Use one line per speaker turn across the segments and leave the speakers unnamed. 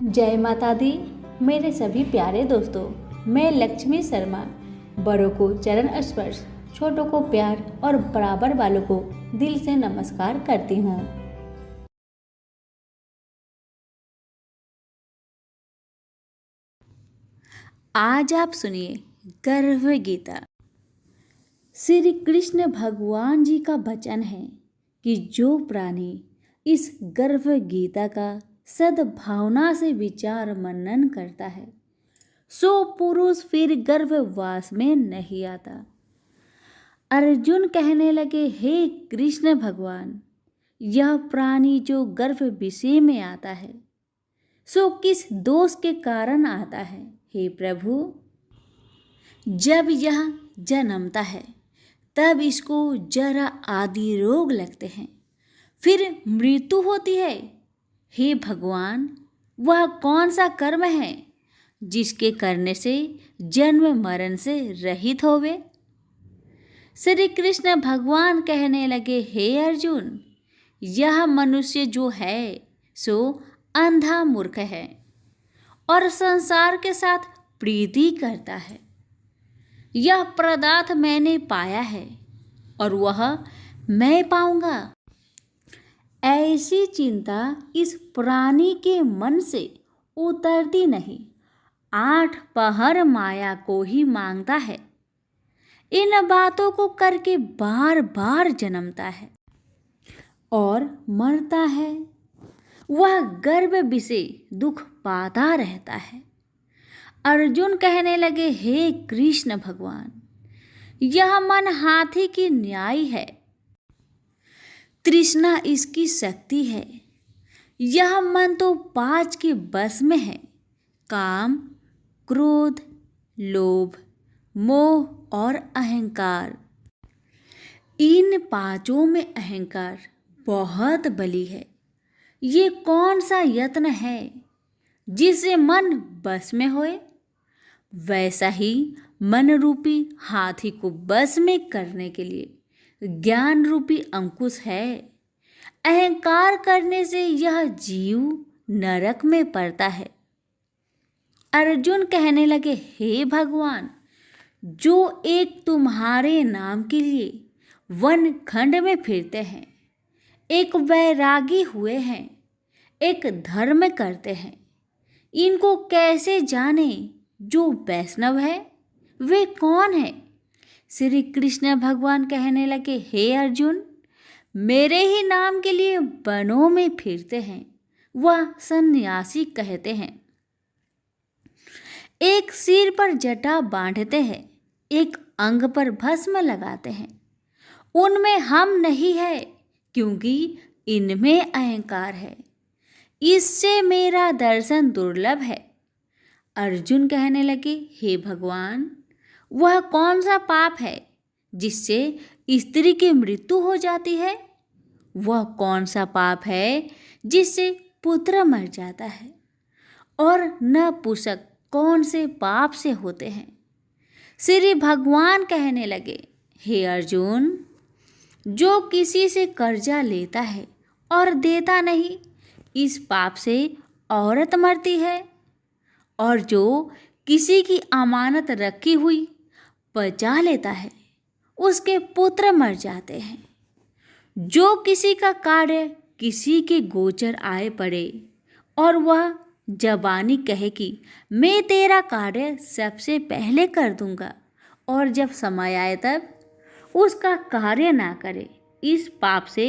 जय माता दी। मेरे सभी प्यारे दोस्तों, मैं लक्ष्मी शर्मा बड़ों को चरण स्पर्श, छोटों को प्यार और बराबर वालों को दिल से नमस्कार करती हूँ। आज आप सुनिए गर्भ गीता। श्री कृष्ण भगवान जी का वचन है कि जो प्राणी इस गर्भ गीता का सद्भावना से विचार मनन करता है सो पुरुष फिर गर्भवास में नहीं आता। अर्जुन कहने लगे, हे कृष्ण भगवान, यह प्राणी जो गर्भ विषय में आता है सो किस दोष के कारण आता है? हे प्रभु, जब यह जन्मता है तब इसको जरा आदि रोग लगते हैं, फिर मृत्यु होती है। हे भगवान, वह कौन सा कर्म है जिसके करने से जन्म मरण से रहित होवे? श्री कृष्ण भगवान कहने लगे, हे अर्जुन, यह मनुष्य जो है सो अंधा मूर्ख है और संसार के साथ प्रीति करता है। यह पदार्थ मैंने पाया है और वह मैं पाऊंगा, ऐसी चिंता इस प्राणी के मन से उतरती नहीं। 8 पहर माया को ही मांगता है। इन बातों को करके बार बार जन्मता है और मरता है। वह गर्भ विषय दुख पाता रहता है। अर्जुन कहने लगे, हे कृष्ण भगवान, यह मन हाथी की न्याय है, तृष्णा इसकी शक्ति है। यह मन तो 5 के बस में है, काम, क्रोध, लोभ, मोह और अहंकार। इन 5 में अहंकार बहुत बली है। ये कौन सा यत्न है जिससे मन बस में होए? वैसा ही मन रूपी हाथी को बस में करने के लिए ज्ञान रूपी अंकुश है। अहंकार करने से यह जीव नरक में पड़ता है। अर्जुन कहने लगे, हे भगवान, जो एक तुम्हारे नाम के लिए वन खंड में फिरते हैं, एक वैरागी हुए हैं, एक धर्म करते हैं, इनको कैसे जाने? जो वैष्णव है वे कौन है? श्री कृष्ण भगवान कहने लगे, हे अर्जुन, मेरे ही नाम के लिए वनों में फिरते हैं वह सन्यासी कहते हैं। एक सिर पर जटा बांधते हैं, एक अंग पर भस्म लगाते हैं। उनमें हम नहीं है, क्योंकि इनमें अहंकार है। इससे मेरा दर्शन दुर्लभ है। अर्जुन कहने लगे, हे भगवान, वह कौन सा पाप है जिससे स्त्री की मृत्यु हो जाती है? वह कौन सा पाप है जिससे पुत्र मर जाता है? और नपुंसक कौन से पाप से होते हैं? श्री भगवान कहने लगे, हे अर्जुन, जो किसी से कर्जा लेता है और देता नहीं, इस पाप से औरत मरती है। और जो किसी की अमानत रखी हुई बचा लेता है, उसके पुत्र मर जाते हैं। जो किसी का कार्य किसी के गोचर आए पड़े और वह जबानी कहे कि मैं तेरा कार्य सबसे पहले कर दूंगा, और जब समय आए तब उसका कार्य ना करे, इस पाप से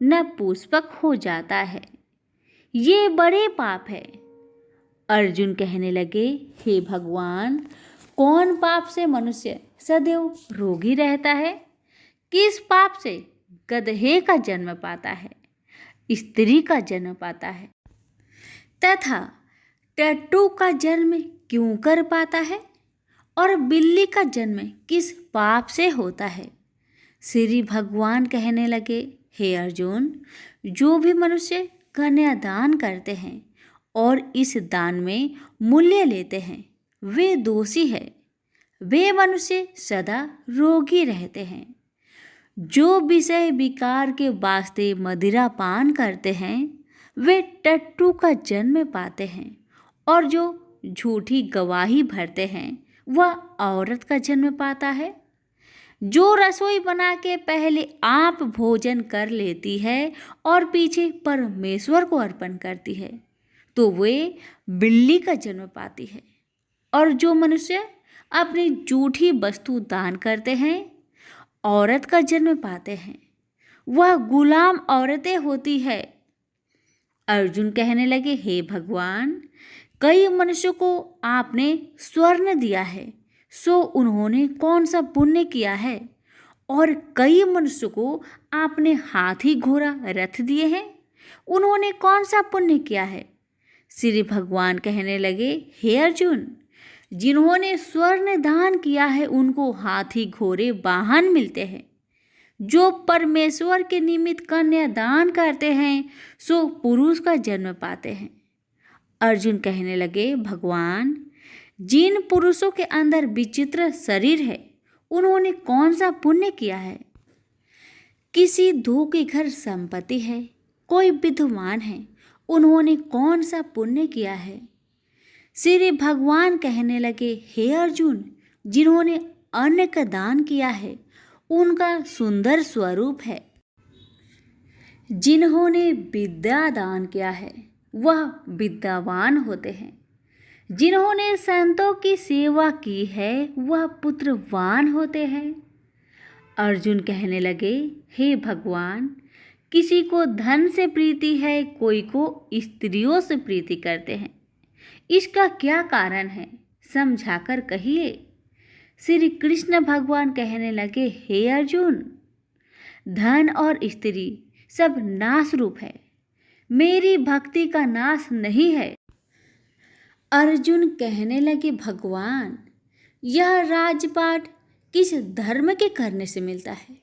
नपुंसक हो जाता है। ये बड़े पाप है। अर्जुन कहने लगे, हे भगवान, कौन पाप से मनुष्य सदैव रोगी रहता है? किस पाप से गधे का जन्म पाता है, स्त्री का जन्म पाता है, तथा टट्टू का जन्म क्यों कर पाता है? और बिल्ली का जन्म किस पाप से होता है? श्री भगवान कहने लगे, हे अर्जुन, जो भी मनुष्य कन्यादान करते हैं और इस दान में मूल्य लेते हैं, वे दोषी है। वे मनुष्य सदा रोगी रहते हैं। जो विषय विकार के वास्ते मदिरा पान करते हैं, वे टट्टू का जन्म पाते हैं और जो झूठी गवाही भरते हैं वह औरत का जन्म पाता है। जो रसोई बना के पहले आप भोजन कर लेती है और पीछे परमेश्वर को अर्पण करती है तो वे बिल्ली का जन्म पाती है। और जो मनुष्य अपनी झूठी वस्तु दान करते हैं औरत का जन्म पाते हैं, वह गुलाम औरतें होती है। अर्जुन कहने लगे, हे भगवान, कई मनुष्यों को आपने स्वर्ण दिया है, सो उन्होंने कौन सा पुण्य किया है? और कई मनुष्यों को आपने हाथी घोड़ा रथ दिए हैं, उन्होंने कौन सा पुण्य किया है? श्री भगवान कहने लगे, हे अर्जुन, जिन्होंने स्वर्ण दान किया है उनको हाथी घोड़े वाहन मिलते हैं। जो परमेश्वर के निमित्त कन्यादान करते हैं सो पुरुष का जन्म पाते हैं। अर्जुन कहने लगे, भगवान, जिन पुरुषों के अंदर विचित्र शरीर है उन्होंने कौन सा पुण्य किया है? किसी दो के घर संपत्ति है, कोई विद्वान है, उन्होंने कौन सा पुण्य किया है? श्री भगवान कहने लगे, हे अर्जुन, जिन्होंने अन्न का दान किया है उनका सुंदर स्वरूप है। जिन्होंने विद्या दान किया है वह विद्यावान होते हैं। जिन्होंने संतों की सेवा की है वह पुत्रवान होते हैं। अर्जुन कहने लगे, हे भगवान, किसी को धन से प्रीति है, कोई को स्त्रियों से प्रीति करते हैं, इसका क्या कारण है? समझाकर कहिए। श्री कृष्ण भगवान कहने लगे, हे अर्जुन, धन और स्त्री सब नाश रूप है, मेरी भक्ति का नाश नहीं है। अर्जुन कहने लगे, भगवान, यह राजपाट किस धर्म के करने से मिलता है?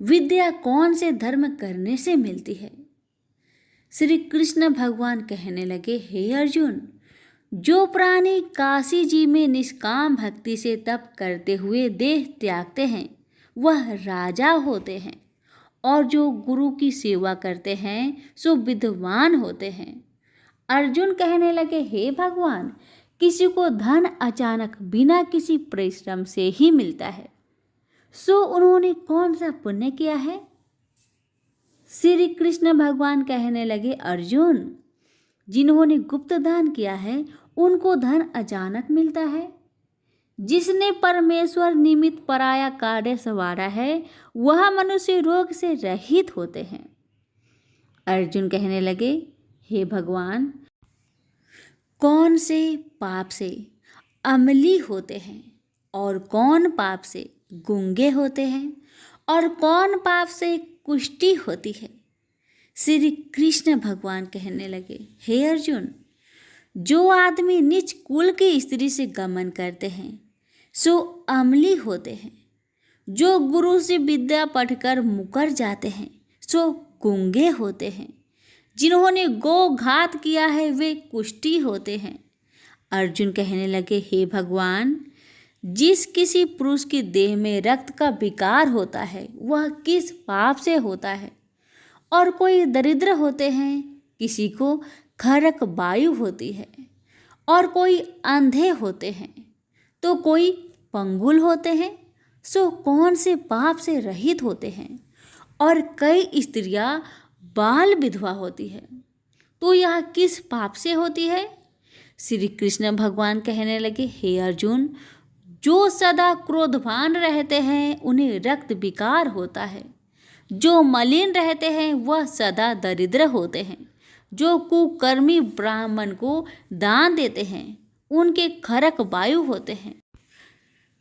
विद्या कौन से धर्म करने से मिलती है? श्री कृष्ण भगवान कहने लगे, हे अर्जुन, जो प्राणी काशी जी में निष्काम भक्ति से तप करते हुए देह त्यागते हैं वह राजा होते हैं, और जो गुरु की सेवा करते हैं सो विद्वान होते हैं। अर्जुन कहने लगे, हे भगवान, किसी को धन अचानक बिना किसी परिश्रम से ही मिलता है, सो उन्होंने कौन सा पुण्य किया है? श्री कृष्ण भगवान कहने लगे, अर्जुन, जिन्होंने गुप्त दान किया है उनको धन अचानक मिलता है। जिसने परमेश्वर निमित्त पराया कार्य संवारा है वह मनुष्य रोग से रहित होते हैं। अर्जुन कहने लगे, हे भगवान, कौन से पाप से अमली होते हैं और कौन पाप से गूंगे होते हैं और कौन पाप से कुष्ठी होती है? श्री कृष्ण भगवान कहने लगे, हे अर्जुन, जो आदमी नीच कुल की स्त्री से गमन करते हैं सो अमली होते हैं। जो गुरु से विद्या पढ़कर मुकर जाते हैं सो गूंगे होते हैं। जिन्होंने गो घात किया है वे कुष्ठी होते हैं। अर्जुन कहने लगे, हे भगवान, जिस किसी पुरुष की देह में रक्त का विकार होता है वह किस पाप से होता है? और कोई दरिद्र होते हैं, किसी को खरक वायु होती है, और कोई अंधे होते हैं, तो कोई पंगुल होते हैं, सो कौन से पाप से रहित होते हैं? और कई स्त्रियां बाल विधवा होती है, तो यह किस पाप से होती है? श्री कृष्ण भगवान कहने लगे, हे अर्जुन, जो सदा क्रोधवान रहते हैं उन्हें रक्त विकार होता है। जो मलिन रहते हैं वह सदा दरिद्र होते हैं। जो कुकर्मी ब्राह्मण को दान देते हैं उनके खरक वायु होते हैं।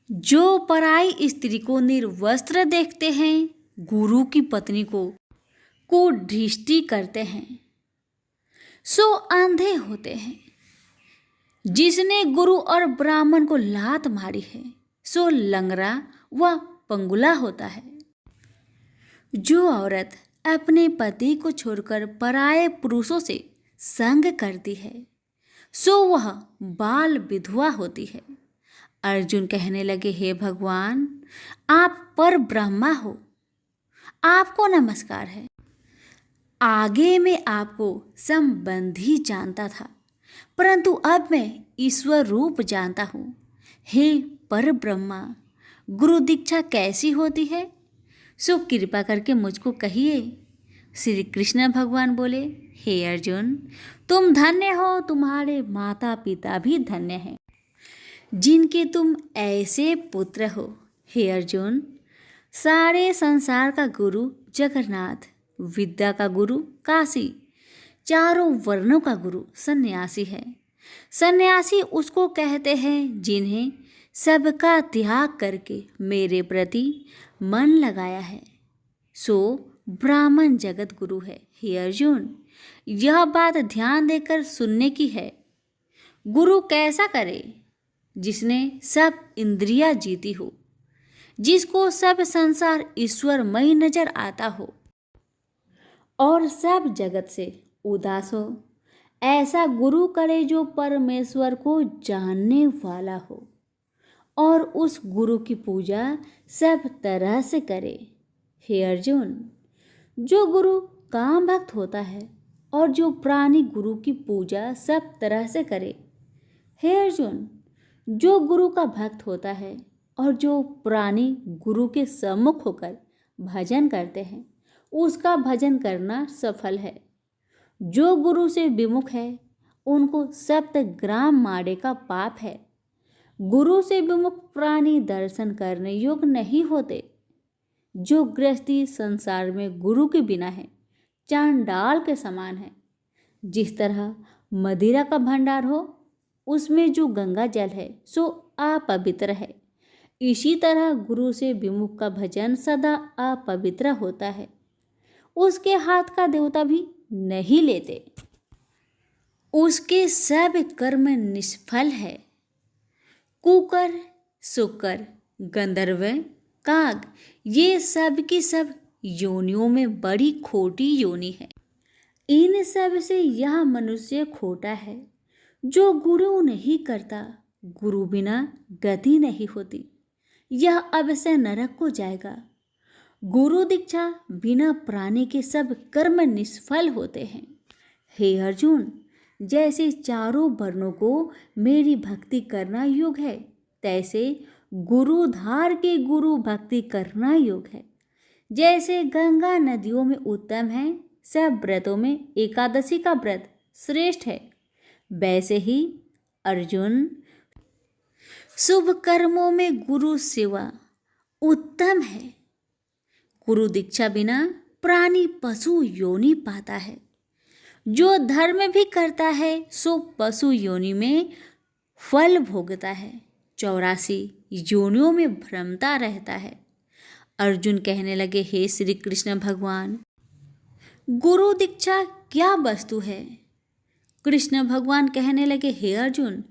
जो पराई स्त्री को निर्वस्त्र देखते हैं, गुरु की पत्नी को दृष्टि करते हैं, सो अंधे होते हैं। जिसने गुरु और ब्राह्मण को लात मारी है सो लंगड़ा व पंगुला होता है। जो औरत अपने पति को छोड़कर पराये पुरुषों से संग करती है सो वह बाल विधवा होती है। अर्जुन कहने लगे, हे भगवान, आप पर ब्रह्मा हो, आपको नमस्कार है। आगे में आपको संबंधी जानता था, परंतु अब मैं ईश्वर रूप जानता हूँ। हे पर ब्रह्मा, गुरु दीक्षा कैसी होती है, सो कृपा करके मुझको कहिए। श्री कृष्ण भगवान बोले, हे अर्जुन, तुम धन्य हो, तुम्हारे माता पिता भी धन्य हैं जिनके तुम ऐसे पुत्र हो। हे अर्जुन, सारे संसार का गुरु जगन्नाथ, विद्या का गुरु काशी, चारों वर्णों का गुरु सन्यासी है। सन्यासी उसको कहते हैं जिन्हें सबका त्याग करके मेरे प्रति मन लगाया है, सो ब्राह्मण जगत गुरु है। हे अर्जुन, यह बात ध्यान देकर सुनने की है। गुरु कैसा करे? जिसने सब इंद्रियां जीती हो, जिसको सब संसार ईश्वरमय नजर आता हो और सब जगत से उदास हो। ऐसा गुरु करे जो परमेश्वर को जानने वाला हो और उस गुरु की पूजा सब तरह से करे। हे अर्जुन, जो गुरु काम भक्त होता है और जो प्राणी गुरु की पूजा सब तरह से करे। हे अर्जुन, जो गुरु का भक्त होता है और जो प्राणी गुरु के सम्मुख होकर भजन करते हैं, उसका भजन करना सफल है। जो गुरु से विमुख है, उनको सप्तग्राम मारे का पाप है। गुरु से विमुख प्राणी दर्शन करने योग्य नहीं होते। जो गृहस्थी संसार में गुरु के बिना है, चांडाल के समान है। जिस तरह मदिरा का भंडार हो, उसमें जो गंगा जल है सो अपवित्र है, इसी तरह गुरु से विमुख का भजन सदा अपवित्र होता है। उसके हाथ का देवता भी नहीं लेते, उसके सब कर्म निष्फल है। कुकर, शुकर, गंधर्व, काग, ये सब की सब योनियों में बड़ी खोटी योनि है। इन सब से यह मनुष्य खोटा है जो गुरु नहीं करता। गुरु बिना गति नहीं होती, यह अवश्य नरक को जाएगा। गुरु दीक्षा बिना प्राणी के सब कर्म निष्फल होते हैं। हे अर्जुन, जैसे चारों वर्णों को मेरी भक्ति करना योग्य है, तैसे गुरुधार के गुरु भक्ति करना योग्य है। जैसे गंगा नदियों में उत्तम है, सब व्रतों में एकादशी का व्रत श्रेष्ठ है, वैसे ही अर्जुन, शुभ कर्मों में गुरु सेवा उत्तम है। गुरु दीक्षा बिना प्राणी पशु योनि पाता है। जो धर्म भी करता है सो पशु योनि में फल भोगता है, 84 योनियों में भ्रमता रहता है। अर्जुन कहने लगे, हे श्री कृष्ण भगवान, गुरु दीक्षा क्या वस्तु है? कृष्ण भगवान कहने लगे, हे अर्जुन,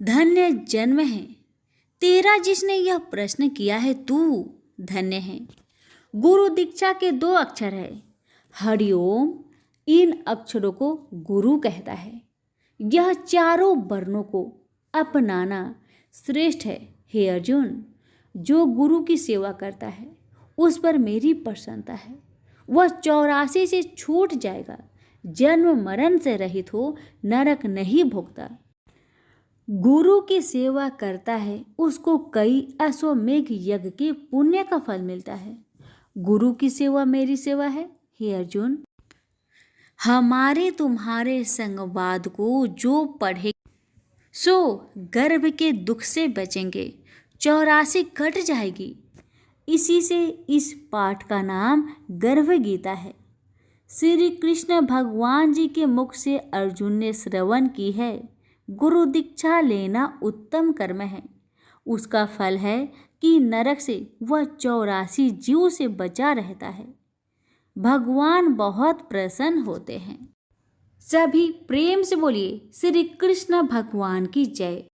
धन्य जन्म है तेरा जिसने यह प्रश्न किया है, तू धन्य है। गुरु दीक्षा के 2 अक्षर है, हरिओम। इन अक्षरों को गुरु कहता है। यह चारों वर्णों को अपनाना श्रेष्ठ है। हे अर्जुन, जो गुरु की सेवा करता है उस पर मेरी प्रसन्नता है। वह 84 से छूट जाएगा, जन्म मरण से रहित हो नरक नहीं भोगता। गुरु की सेवा करता है उसको कई अश्वमेघ यज्ञ के पुण्य का फल मिलता है। गुरु की सेवा मेरी सेवा है। हे अर्जुन, हमारे तुम्हारे संवाद को जो पढ़े सो गर्भ के दुख से बचेंगे, 84 कट जाएगी। इसी से इस पाठ का नाम गर्भ गीता है। श्री कृष्ण भगवान जी के मुख से अर्जुन ने श्रवण की है। गुरु दीक्षा लेना उत्तम कर्म है। उसका फल है कि नरक से वह 84 जीव से बचा रहता है। भगवान बहुत प्रसन्न होते हैं। सभी प्रेम से बोलिए, श्री कृष्ण भगवान की जय।